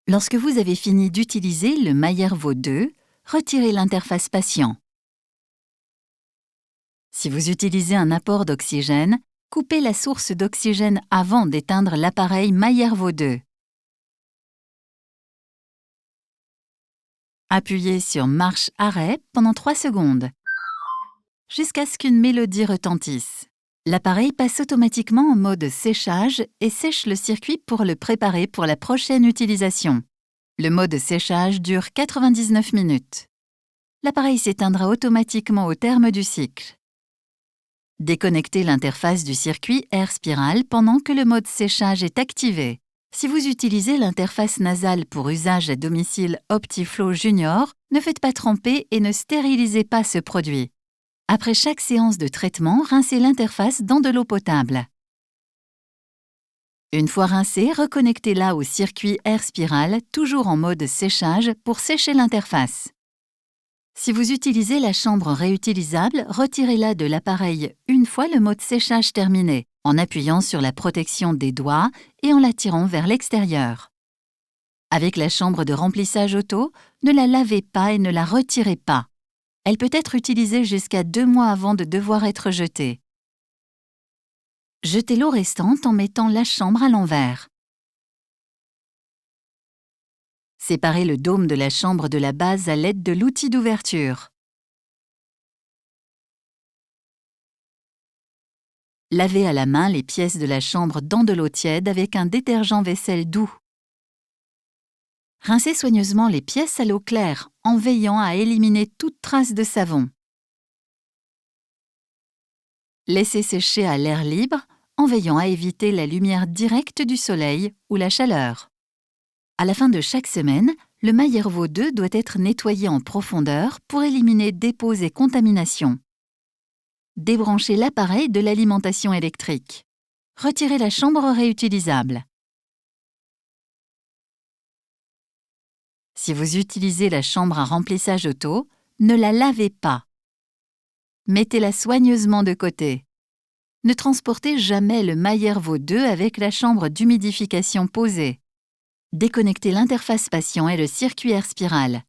Lorsque vous avez fini d'utiliser le Mayer-Vaux 2, retirez l'interface patient. Si vous utilisez un apport d'oxygène, coupez la source d'oxygène avant d'éteindre l'appareil Mayer-Vaux 2. Appuyez sur marche-arrêt pendant 3 secondes, jusqu'à ce qu'une mélodie retentisse. L'appareil passe automatiquement en mode séchage et sèche le circuit pour le préparer pour la prochaine utilisation. Le mode séchage dure 99 minutes. L'appareil s'éteindra automatiquement au terme du cycle. Déconnectez l'interface du circuit air spirale pendant que le mode séchage est activé. Si vous utilisez l'interface nasale pour usage à domicile Optiflow Junior, ne faites pas tremper et ne stérilisez pas ce produit. Après chaque séance de traitement, rincez l'interface dans de l'eau potable. Une fois rincée, reconnectez-la au circuit air spirale, toujours en mode séchage, pour sécher l'interface. Si vous utilisez la chambre réutilisable, retirez-la de l'appareil une fois le mode séchage terminé, en appuyant sur la protection des doigts et en la tirant vers l'extérieur. Avec la chambre de remplissage auto, ne la lavez pas et ne la retirez pas. Elle peut être utilisée jusqu'à 2 mois avant de devoir être jetée. Jetez l'eau restante en mettant la chambre à l'envers. Séparez le dôme de la chambre de la base à l'aide de l'outil d'ouverture. Lavez à la main les pièces de la chambre dans de l'eau tiède avec un détergent vaisselle doux. Rincez soigneusement les pièces à l'eau claire en veillant à éliminer toute trace de savon. Laissez sécher à l'air libre en veillant à éviter la lumière directe du soleil ou la chaleur. À la fin de chaque semaine, le Mayer-Vaux 2 doit être nettoyé en profondeur pour éliminer dépôts et contaminations. Débranchez l'appareil de l'alimentation électrique. Retirez la chambre réutilisable. Si vous utilisez la chambre à remplissage auto, ne la lavez pas. Mettez-la soigneusement de côté. Ne transportez jamais le Mayer-Vaux 2 avec la chambre d'humidification posée. Déconnectez l'interface patient et le circuit air spirale.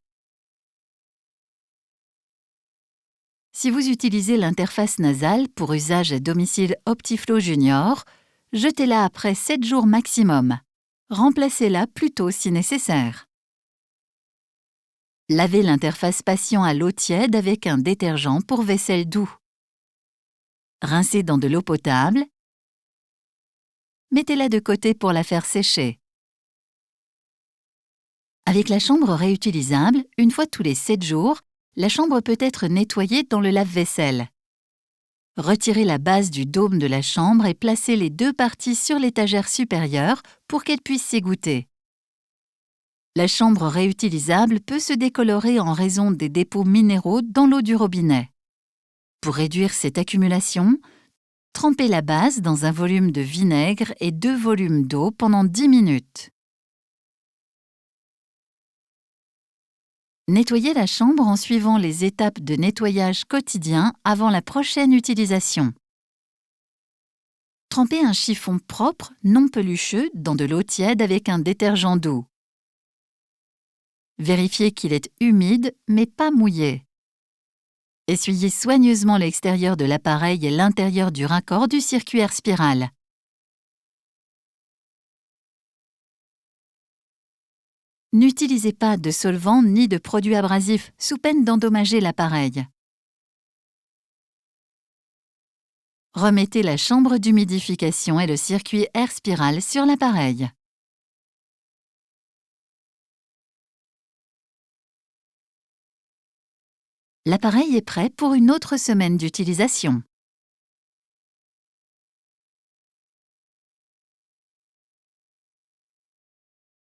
Si vous utilisez l'interface nasale pour usage à domicile Optiflow Junior, jetez-la après 7 jours maximum. Remplacez-la plus tôt si nécessaire. Lavez l'interface patient à l'eau tiède avec un détergent pour vaisselle doux. Rincez dans de l'eau potable. Mettez-la de côté pour la faire sécher. Avec la chambre réutilisable, une fois tous les 7 jours, la chambre peut être nettoyée dans le lave-vaisselle. Retirez la base du dôme de la chambre et placez les 2 parties sur l'étagère supérieure pour qu'elles puissent s'égoutter. La chambre réutilisable peut se décolorer en raison des dépôts minéraux dans l'eau du robinet. Pour réduire cette accumulation, trempez la base dans un volume de vinaigre et 2 volumes d'eau pendant 10 minutes. Nettoyez la chambre en suivant les étapes de nettoyage quotidien avant la prochaine utilisation. Trempez un chiffon propre, non pelucheux, dans de l'eau tiède avec un détergent doux. Vérifiez qu'il est humide, mais pas mouillé. Essuyez soigneusement l'extérieur de l'appareil et l'intérieur du raccord du circuit air spirale. N'utilisez pas de solvant ni de produits abrasifs sous peine d'endommager l'appareil. Remettez la chambre d'humidification et le circuit air spirale sur l'appareil. L'appareil est prêt pour une autre semaine d'utilisation.